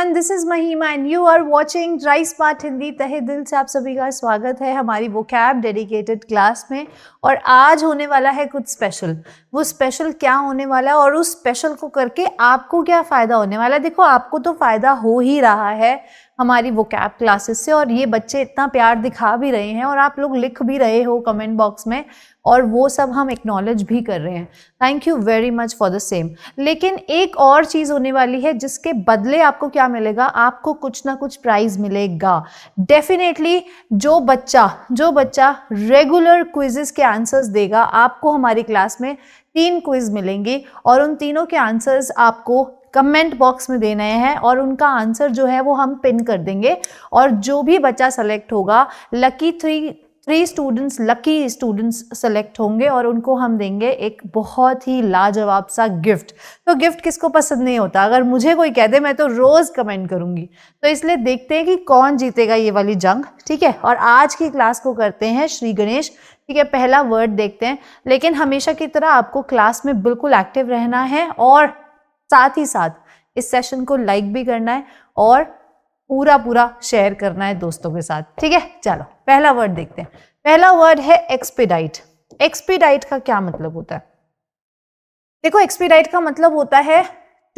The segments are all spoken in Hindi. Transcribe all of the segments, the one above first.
everyone, this is Mahima and you are watching Dry Smart Hindi. तहे दिल से आप सभी का स्वागत है हमारी vocab डेडिकेटेड क्लास में। और आज होने वाला है कुछ स्पेशल। वो स्पेशल क्या होने वाला है और उस स्पेशल को करके आपको क्या फ़ायदा होने वाला है। देखो, आपको तो फ़ायदा हो ही रहा है हमारी vocab क्लासेस से, और ये बच्चे इतना प्यार दिखा भी रहे हैं और आप लोग लिख भी रहे हो कमेंट बॉक्स में, और वो सब हम एक्नॉलेज भी कर रहे हैं। Thank you very much for the same. लेकिन एक और चीज़ होने वाली है जिसके बदले आपको क्या मिलेगा, आपको कुछ ना कुछ प्राइज मिलेगा डेफिनेटली। जो बच्चा रेगुलर क्विजेस के आंसर्स देगा, आपको हमारी क्लास में 3 क्विज मिलेंगे और उन तीनों के आंसर्स आपको कमेंट बॉक्स में देने हैं और उनका आंसर जो है वो हम पिन कर देंगे। और जो भी बच्चा सेलेक्ट होगा, लकी लकी स्टूडेंट्स सेलेक्ट होंगे और उनको हम देंगे एक बहुत ही लाजवाब सा गिफ्ट। तो गिफ्ट किसको पसंद नहीं होता, अगर मुझे कोई कह दे मैं तो रोज़ कमेंट करूंगी। तो इसलिए देखते हैं कि कौन जीतेगा ये वाली जंग, ठीक है। और आज की क्लास को करते हैं श्री गणेश, ठीक है। पहला वर्ड देखते हैं, लेकिन हमेशा की तरह आपको क्लास में बिल्कुल एक्टिव रहना है और साथ ही साथ इस सेशन को लाइक भी करना है और पूरा शेयर करना है दोस्तों के साथ, ठीक है। चलो पहला वर्ड देखते हैं। पहला वर्ड है एक्सपीडाइट। एक्सपीडाइट का क्या मतलब होता है? देखो, एक्सपीडाइट का मतलब होता है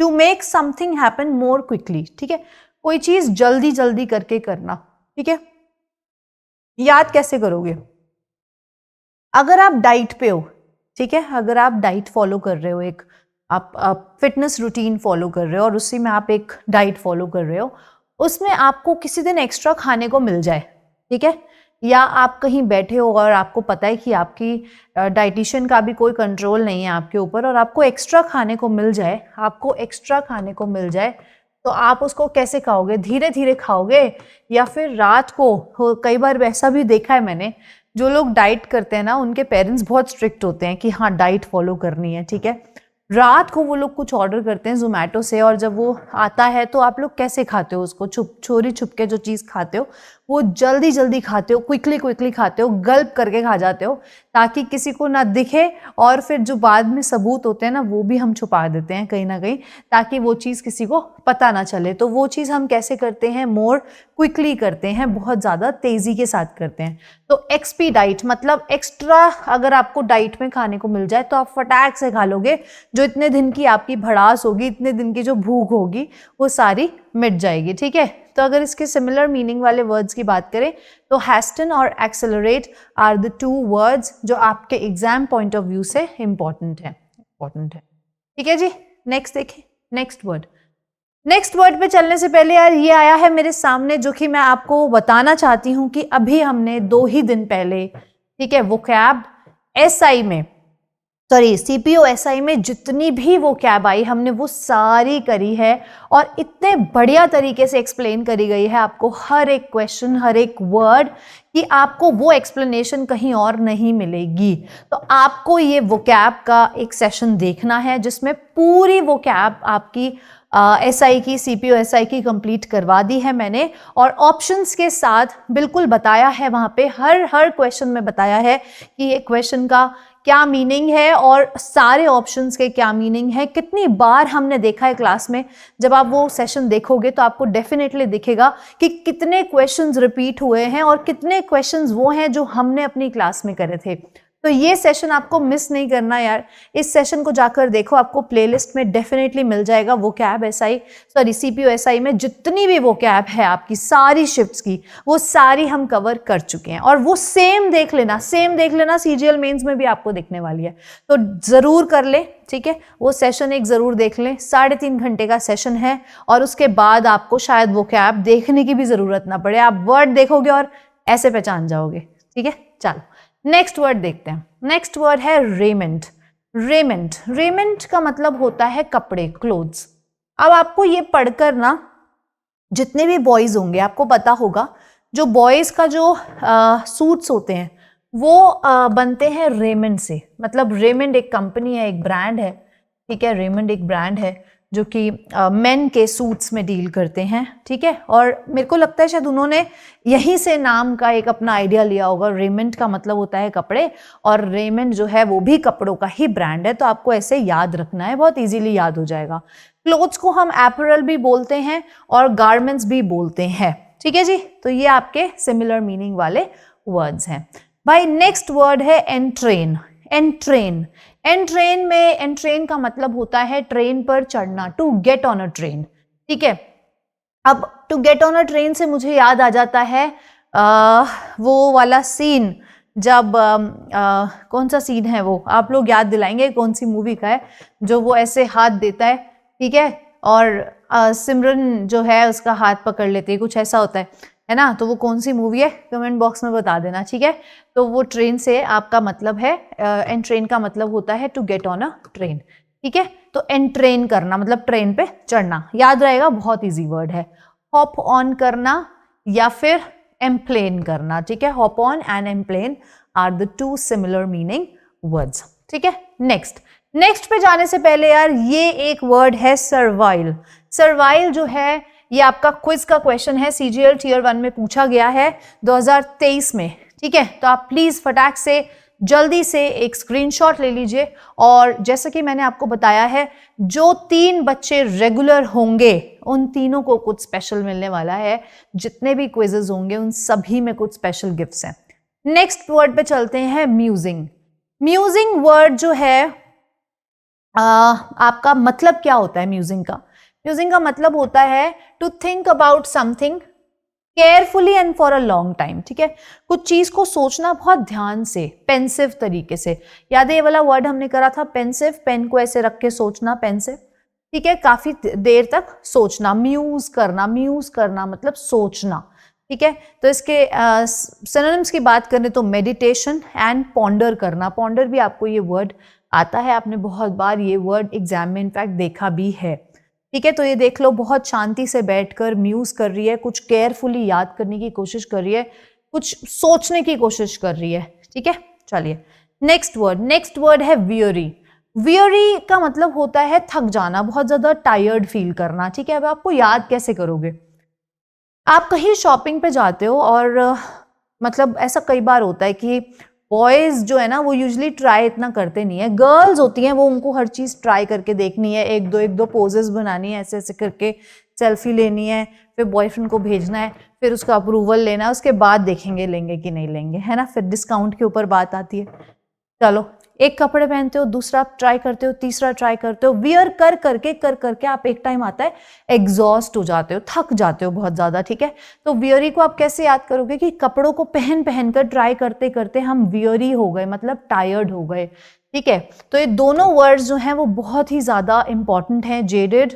to make something happen more quickly, ठीक है। कोई चीज जल्दी करके करना, ठीक है। याद कैसे करोगे? अगर आप डाइट पे हो, ठीक है, अगर आप डाइट फॉलो कर रहे हो, एक आप फिटनेस रूटीन फॉलो कर रहे हो और उसी में आप एक डाइट फॉलो कर रहे हो, उसमें आपको किसी दिन एक्स्ट्रा खाने को मिल जाए, ठीक है, या आप कहीं बैठे हो और आपको पता है कि आपकी डाइटिशियन का भी कोई कंट्रोल नहीं है आपके ऊपर, और आपको एक्स्ट्रा खाने को मिल जाए, तो आप उसको कैसे खाओगे? धीरे धीरे खाओगे या फिर रात को? कई बार ऐसा भी देखा है मैंने, जो लोग डाइट करते हैं ना, उनके पेरेंट्स बहुत स्ट्रिक्ट होते हैं कि हाँ डाइट फॉलो करनी है, ठीक है। रात को वो लोग कुछ ऑर्डर करते हैं जोमेटो से, और जब वो आता है तो आप लोग कैसे खाते हो उसको? चोरी छुप के जो चीज़ खाते हो वो जल्दी खाते हो, क्विकली खाते हो, गल्प करके खा जाते हो ताकि किसी को ना दिखे, और फिर जो बाद में सबूत होते हैं ना, वो भी हम छुपा देते हैं कहीं ना कहीं ताकि वो चीज़ किसी को पता ना चले। तो वो चीज़ हम कैसे करते हैं? मोर क्विकली करते हैं, बहुत ज़्यादा तेज़ी के साथ करते हैं। तो एक्सपीडाइट मतलब एक्स्ट्रा अगर आपको डाइट में खाने को मिल जाए तो आप फटाक से खा लोगे। जो इतने दिन की आपकी भड़ास होगी, इतने दिन की जो भूख होगी, वो सारी मिट जाएगी, ठीक है। तो अगर इसके सिमिलर मीनिंग वाले वर्ड्स की बात करें तो हैस्टन और एक्सेलरेट आर द 2 वर्ड्स जो आपके एग्जाम पॉइंट ऑफ व्यू से इंपॉर्टेंट है, ठीक है जी। नेक्स्ट देखें, नेक्स्ट वर्ड पे चलने से पहले यार, ये आया है मेरे सामने जो कि मैं आपको बताना चाहती हूँ कि अभी हमने 2 ही दिन पहले, ठीक है, वोकैब एसआई में, सॉरी सीपीओ एसआई में जितनी भी वोकैब आई हमने वो सारी करी है, और इतने बढ़िया तरीके से एक्सप्लेन करी गई है आपको हर एक क्वेश्चन, हर एक वर्ड, कि आपको वो एक्सप्लेनेशन कहीं और नहीं मिलेगी। तो आपको ये वोकैब का एक सेशन देखना है जिसमें पूरी वोकैब आपकी एसआई की, सीपीओ एसआई की कंप्लीट करवा दी है मैंने, और ऑप्शंस के साथ बिल्कुल बताया है वहाँ पे, हर क्वेश्चन में बताया है कि ये क्वेश्चन का क्या मीनिंग है और सारे ऑप्शंस के क्या मीनिंग है। कितनी बार हमने देखा है क्लास में, जब आप वो सेशन देखोगे तो आपको डेफिनेटली दिखेगा कि कितने क्वेश्चंस रिपीट हुए हैं और कितने क्वेश्चंस वो हैं जो हमने अपनी क्लास में करे थे। तो ये सेशन आपको मिस नहीं करना यार, इस सेशन को जाकर देखो, आपको प्लेलिस्ट में डेफिनेटली मिल जाएगा। Vocab SI, sorry CPO SI में जितनी भी वोकैब है आपकी सारी शिफ्ट्स की, वो सारी हम कवर कर चुके हैं, और वो सेम देख लेना सीजीएल मेंस में भी आपको दिखने वाली है। तो जरूर कर ले, ठीक है, वो सेशन एक जरूर देख लें। 3.5 घंटे का सेशन है, और उसके बाद आपको शायद वोकैब देखने की भी जरूरत ना पड़े, आप वर्ड देखोगे और ऐसे पहचान जाओगे, ठीक है। चलो नेक्स्ट वर्ड देखते हैं। नेक्स्ट वर्ड है रेमेंट। रेमेंट का मतलब होता है कपड़े, क्लोथ्स। अब आपको ये पढ़कर ना, जितने भी बॉयज होंगे आपको पता होगा, जो बॉयज का जो सूट्स होते हैं वो बनते हैं रेमेंट से। मतलब रेमेंट एक कंपनी है, एक ब्रांड है, ठीक है, रेमेंट एक ब्रांड है जो कि मेन के सूट्स में डील करते हैं, ठीक है। और मेरे को लगता है शायद उन्होंने यहीं से नाम का एक अपना आइडिया लिया होगा। रेमेंट का मतलब होता है कपड़े, और रेमेंट जो है वो भी कपड़ों का ही ब्रांड है, तो आपको ऐसे याद रखना है, बहुत इजीली याद हो जाएगा। क्लोथ्स को हम एपरल भी बोलते हैं और गारमेंट्स भी बोलते हैं, ठीक है जी। तो ये आपके सिमिलर मीनिंग वाले वर्ड्स हैं भाई। नेक्स्ट वर्ड है एंट्रेन। एंट्रेन, एंट्रेन में एंट्रेन का मतलब होता है ट्रेन पर चढ़ना, to get on a train, ठीक है। अब to get on a train से मुझे याद आ जाता है वो वाला सीन, जब कौन सा सीन है वो, आप लोग याद दिलाएंगे कौन सी मूवी का है, जो वो ऐसे हाथ देता है, ठीक है, और सिमरन जो है उसका हाथ पकड़ लेती है, कुछ ऐसा होता है ना। तो वो कौन सी मूवी है कमेंट बॉक्स में बता देना, ठीक है। तो वो ट्रेन से आपका मतलब है, एंट्रेन का मतलब होता है to get on a train, ठीक है। तो एंट्रेन करना मतलब ट्रेन पे चढ़ना, याद रहेगा, बहुत इजी वर्ड है। हॉप ऑन करना या फिर एम्प्लेन करना, ठीक है। Hop on and emplane are the two similar meaning words, ठीक है। नेक्स्ट पे जाने से पहले यार, ये एक वर्ड है सर्वाइल। सर्वाइल जो है ये आपका क्विज का क्वेश्चन है, सीजीएल टीयर 1 में पूछा गया है 2023 में, ठीक है। तो आप प्लीज फटाक से जल्दी से एक स्क्रीनशॉट ले लीजिए। और जैसे कि मैंने आपको बताया है, जो 3 बच्चे रेगुलर होंगे उन तीनों को कुछ स्पेशल मिलने वाला है। जितने भी क्विजेस होंगे उन सभी में कुछ स्पेशल गिफ्ट्स हैं। नेक्स्ट वर्ड पे चलते हैं, म्यूजिंग। म्यूजिंग वर्ड जो है आपका मतलब क्या होता है म्यूजिंग का? म्यूजिंग का मतलब होता है to think about something carefully and for a long time, ठीक है। कुछ चीज को सोचना बहुत ध्यान से, पेंसिव तरीके से। याद है ये वाला वर्ड हमने करा था पेंसिव, पेन को ऐसे रख के सोचना, पेंसिव, ठीक है, काफी देर तक सोचना। म्यूज करना मतलब सोचना, ठीक है। तो इसके सिनोनिम्स की बात करें तो मेडिटेशन एंड पॉन्डर करना। पॉन्डर भी आपको ये वर्ड आता है, आपने बहुत बार ये वर्ड एग्जाम में इनफैक्ट देखा भी है, ठीक है। तो ये देख लो, बहुत शांति से बैठकर म्यूज कर रही है, कुछ केयरफुली याद करने की कोशिश कर रही है, कुछ सोचने की कोशिश कर रही है, ठीक है। चलिए नेक्स्ट वर्ड है वियरी। वियरी का मतलब होता है थक जाना, बहुत ज्यादा टायर्ड फील करना, ठीक है। अब आपको याद कैसे करोगे? आप कहीं शॉपिंग पे जाते हो और मतलब ऐसा कई बार होता है कि बॉयज जो है ना वो यूजुअली ट्राई इतना करते नहीं है, गर्ल्स होती हैं वो, उनको हर चीज ट्राई करके देखनी है, एक दो पोजेस बनानी है, ऐसे ऐसे करके सेल्फी लेनी है, फिर बॉयफ्रेंड को भेजना है, फिर उसका अप्रूवल लेना है, उसके बाद देखेंगे लेंगे कि नहीं लेंगे, है ना। फिर डिस्काउंट के ऊपर बात आती है। चलो, एक कपड़े पहनते हो, दूसरा ट्राई करते हो, तीसरा ट्राई करते हो, वियर कर करके आप एक टाइम आता है एग्जॉस्ट हो जाते हो, थक जाते हो बहुत ज्यादा, ठीक है। तो वियरी को आप कैसे याद करोगे कि कपड़ों को पहन कर ट्राई करते करते हम वियरी हो गए, मतलब टायर्ड हो गए, ठीक है। तो ये दोनों वर्ड्स जो हैं वो बहुत ही ज्यादा इंपॉर्टेंट हैं, जेडेड,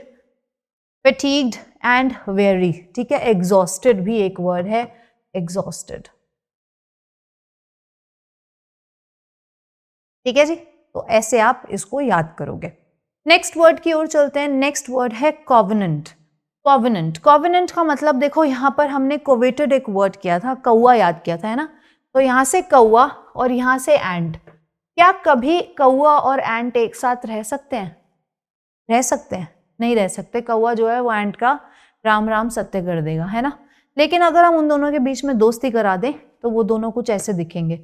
फैटीग्ड एंड वेरी, ठीक है। एग्जॉस्टेड भी एक वर्ड है, एग्जॉस्टेड, ठीक है जी। तो ऐसे आप इसको याद करोगे। नेक्स्ट वर्ड की ओर चलते हैं। नेक्स्ट वर्ड है कॉवेनेंट। कॉवेनेंट का मतलब देखो, यहां पर हमने कोवेटेड एक वर्ड किया था, कौआ याद किया था, है ना। तो यहां से कौआ और यहां से एंट। क्या कभी कौआ और एंट एक साथ रह सकते हैं? रह सकते हैं? नहीं रह सकते। कौआ जो है वो एंट का राम राम सत्य कर देगा, है ना। लेकिन अगर हम उन दोनों के बीच में दोस्ती करा दें तो वो दोनों कुछ ऐसे दिखेंगे,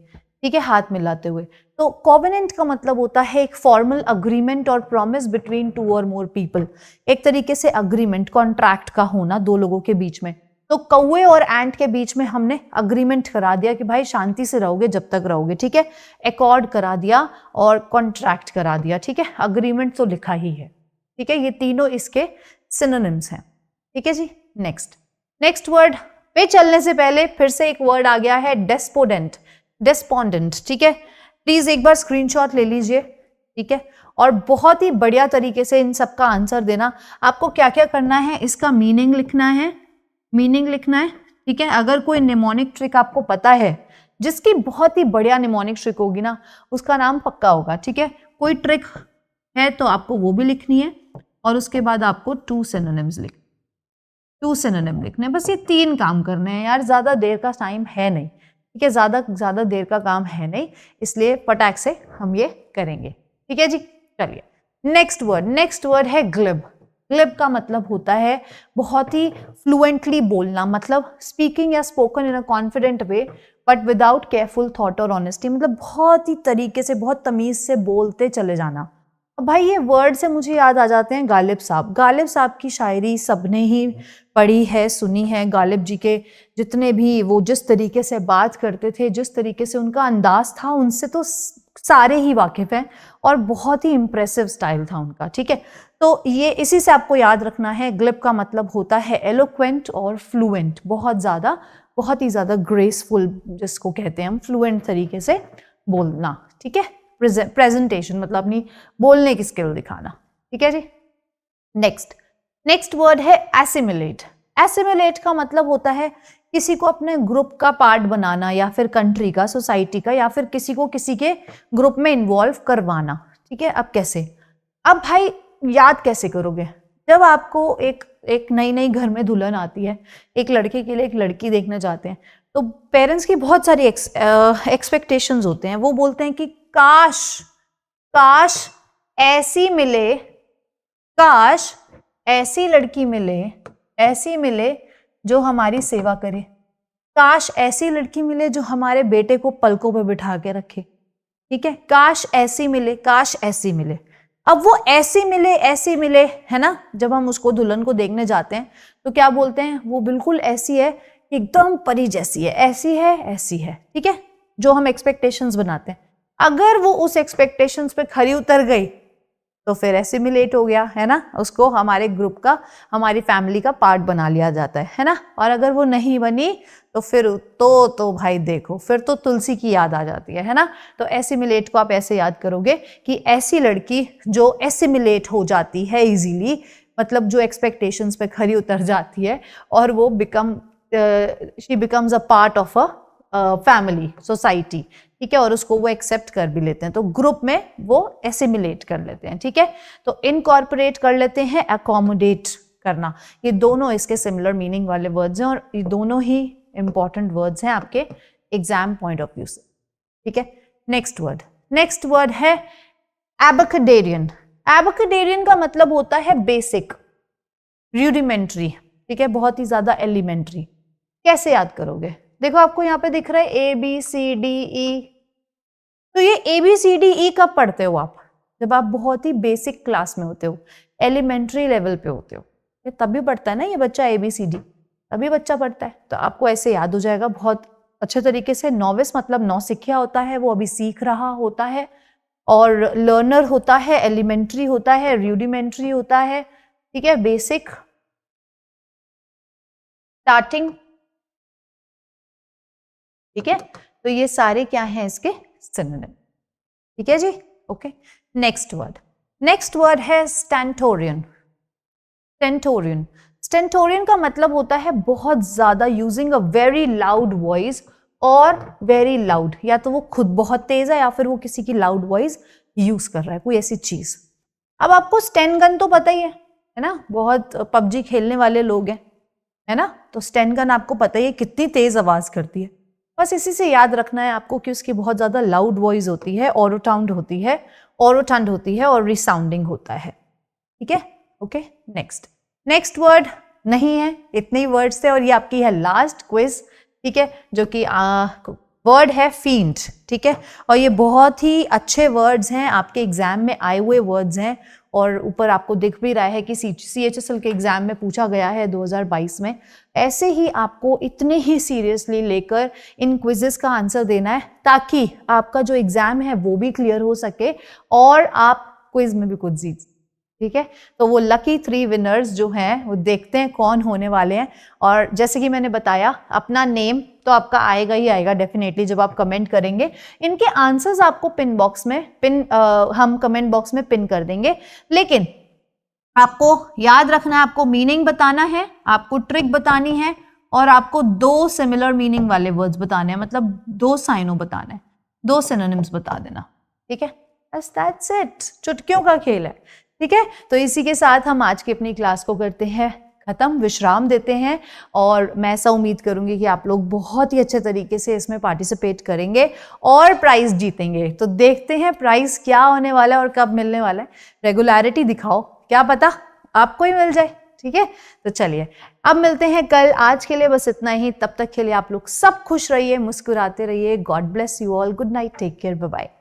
ठीक है, हाथ मिलाते हुए। तो कॉवेनेंट का मतलब होता है एक फॉर्मल अग्रीमेंट और प्रॉमिस बिटवीन 2 और मोर पीपल, एक तरीके से अग्रीमेंट, कॉन्ट्रैक्ट का होना 2 लोगों के बीच में। तो कौए और एंट के बीच में हमने अग्रीमेंट करा दिया कि भाई शांति से रहोगे जब तक रहोगे, ठीक है। एकॉर्ड करा दिया और कॉन्ट्रैक्ट करा दिया, ठीक है। अग्रीमेंट तो लिखा ही है, ठीक है। ये तीनों इसके सिनोनिम्स हैं, ठीक है जी। नेक्स्ट वर्ड पे चलने से पहले फिर से एक वर्ड आ गया है, डेस्पोंडेंट, ठीक है। प्लीज एक बार स्क्रीनशॉट ले लीजिए, ठीक है, और बहुत ही बढ़िया तरीके से इन सब का आंसर देना। आपको क्या क्या करना है, इसका मीनिंग लिखना है, ठीक है। अगर कोई निमोनिक ट्रिक आपको पता है, जिसकी बहुत ही बढ़िया निमोनिक ट्रिक होगी ना, उसका नाम पक्का होगा, ठीक है। कोई ट्रिक है तो आपको वो भी लिखनी है, और उसके बाद आपको 2 सिनोनिम लिखने, बस ये 3 काम करने हैं यार, ज्यादा देर का टाइम है नहीं, ठीक है। ज्यादा देर का काम है नहीं, इसलिए फटाक से हम ये करेंगे, ठीक है जी। चलिए नेक्स्ट वर्ड है ग्लिब। ग्लिब का मतलब होता है बहुत ही फ्लुएंटली बोलना, मतलब स्पीकिंग या spoken in a confident way but without careful thought और ऑनेस्टी, मतलब बहुत ही तरीके से, बहुत तमीज से बोलते चले जाना। अब भाई ये वर्ड से मुझे याद आ जाते हैं गालिब साहब। गालिब साहब की शायरी सबने ही पढ़ी है, सुनी है। गालिब जी के जितने भी, वो जिस तरीके से बात करते थे, जिस तरीके से उनका अंदाज था, उनसे तो सारे ही वाकिफ हैं और बहुत ही इंप्रेसिव स्टाइल था उनका, ठीक है। तो ये इसी से आपको याद रखना है। ग्लिब का मतलब होता है एलोक्वेंट और फ्लुएंट, बहुत ही ज़्यादा ग्रेसफुल, जिसको कहते हैं हम फ्लुएंट तरीके से बोलना, ठीक है। प्रेजेंटेशन मतलब अपनी बोलने की स्किल दिखाना, ठीक है जी। नेक्स्ट वर्ड है एसिमिलेट। एसिमिलेट का मतलब होता है किसी को अपने ग्रुप का पार्ट बनाना, या फिर कंट्री का, सोसाइटी का, या फिर किसी को किसी के ग्रुप में इन्वॉल्व करवाना, ठीक है। अब कैसे, अब भाई याद कैसे करोगे? जब आपको एक नई घर में दुल्हन आती है, एक लड़के के लिए एक लड़की देखने जाते हैं, तो पेरेंट्स की बहुत सारी एक्सपेक्टेशंस होते हैं। वो बोलते हैं कि काश ऐसी मिले, काश ऐसी लड़की मिले, ऐसी मिले जो हमारी सेवा करे, काश ऐसी लड़की मिले जो हमारे बेटे को पलकों पे बिठा के रखे, ठीक है। काश ऐसी मिले, काश ऐसी मिले। अब वो ऐसी मिले है ना, जब हम उसको दुल्हन को देखने जाते हैं तो क्या बोलते हैं? वो बिल्कुल ऐसी है, एकदम परी जैसी है, ऐसी है, ठीक है, जो हम एक्सपेक्टेशंस बनाते हैं। अगर वो उस एक्सपेक्टेशंस पे खरी उतर गई तो फिर एसिमिलेट हो गया, है ना, उसको हमारे ग्रुप का, हमारी फैमिली का पार्ट बना लिया जाता है ना। और अगर वो नहीं बनी तो फिर तो भाई देखो, फिर तो तुलसी की याद आ जाती है ना। तो एसिमिलेट को आप ऐसे याद करोगे कि ऐसी लड़की जो एसिमिलेट हो जाती है इजीली, मतलब जो एक्सपेक्टेशंस पे खरी उतर जाती है और वो she becomes a part of a family, society, ठीक है, और उसको वो एक्सेप्ट कर भी लेते हैं, तो ग्रुप में वो एसिमिलेट कर लेते हैं, ठीक है। तो इनकॉर्पोरेट कर लेते हैं, अकोमोडेट करना। ये दोनों इसके सिमिलर मीनिंग वाले वर्ड्स हैं और ये दोनों ही इंपॉर्टेंट वर्ड्स हैं आपके एग्जाम पॉइंट ऑफ व्यू से, ठीक है। नेक्स्ट वर्ड है एबकडेरियन। एबकडेरियन का मतलब होता है बेसिक, रूडिमेंट्री, ठीक है, बहुत ही ज्यादा एलिमेंट्री। कैसे याद करोगे? देखो आपको यहाँ पे दिख रहा है ABCDE। तो ये ABCDE कब पढ़ते हो आप? जब आप बहुत ही बेसिक क्लास में होते हो, एलिमेंट्री लेवल पे होते हो, ये तभी पढ़ता है ना ये बच्चा ABCD, तभी बच्चा पढ़ता है। तो आपको ऐसे याद हो जाएगा बहुत अच्छे तरीके से। नॉविस मतलब नौसिखिया होता है, वो अभी सीख रहा होता है, और लर्नर होता है, एलिमेंट्री होता है, रूडिमेंट्री होता है, ठीक है, बेसिक, स्टार्टिंग, ठीक है। तो ये सारे क्या हैं इसके सिनोनिम, ठीक है जी, ओके। नेक्स्ट वर्ड है स्टेंटोरियन। स्टेंटोरियन का मतलब होता है बहुत ज्यादा, using a very loud voice और वेरी लाउड, या तो वो खुद बहुत तेज है या फिर वो किसी की लाउड वॉइस यूज कर रहा है, कोई ऐसी चीज। अब आपको स्टेन गन तो पता ही है ना, बहुत पबजी खेलने वाले लोग हैं, है ना, तो स्टेन गन आपको पता ही है कितनी तेज आवाज करती है। बस इसी से याद रखना है आपको कि उसकी बहुत ज्यादा लाउड वॉइस होती है, ओरोटंड होती है और रिसाउंडिंग होता है, ठीक है, ओके। नेक्स्ट वर्ड नहीं है, इतने ही वर्ड्स थे और ये आपकी है लास्ट क्विज, ठीक है, जो कि वर्ड है फींट, ठीक है। और ये बहुत ही अच्छे वर्ड्स हैं, आपके एग्जाम में आए हुए वर्ड्स हैं, और ऊपर आपको दिख भी रहा है कि CHSL के एग्जाम में पूछा गया है 2022 में। ऐसे ही आपको इतने ही सीरियसली लेकर इन क्विजेस का आंसर देना है, ताकि आपका जो एग्जाम है वो भी क्लियर हो सके और आप क्विज में भी कुछ जीत, ठीक है। तो वो लकी 3 विनर्स जो हैं वो देखते हैं कौन होने वाले हैं। और जैसे कि मैंने बताया, अपना नेम तो आपका आएगा ही आएगा डेफिनेटली जब आप कमेंट करेंगे। इनके आंसर्स आपको हम कमेंट बॉक्स में पिन कर देंगे, लेकिन आपको याद रखना है, आपको मीनिंग बताना है, आपको ट्रिक बतानी है, और आपको 2 सिमिलर मीनिंग वाले वर्ड्स बताने हैं, मतलब 2 साइनों बताना है, 2 सिनोनिम्स बता देना, ठीक है। बस दैट्स इट, चुटकियों का खेल है, ठीक है। तो इसी के साथ हम आज की अपनी क्लास को करते हैं खत्म, विश्राम देते हैं, और मैं ऐसा उम्मीद करूंगी कि आप लोग बहुत ही अच्छे तरीके से इसमें पार्टिसिपेट करेंगे और प्राइज जीतेंगे। तो देखते हैं प्राइज क्या होने वाला है और कब मिलने वाला है। रेगुलरिटी दिखाओ, क्या पता आपको ही मिल जाए। ठीक है, तो चलिए अब मिलते हैं कल। आज के लिए बस इतना ही। तब तक के लिए आप लोग सब खुश रहिए, मुस्कुराते रहिए। God bless you all. Good night, take care, bye bye.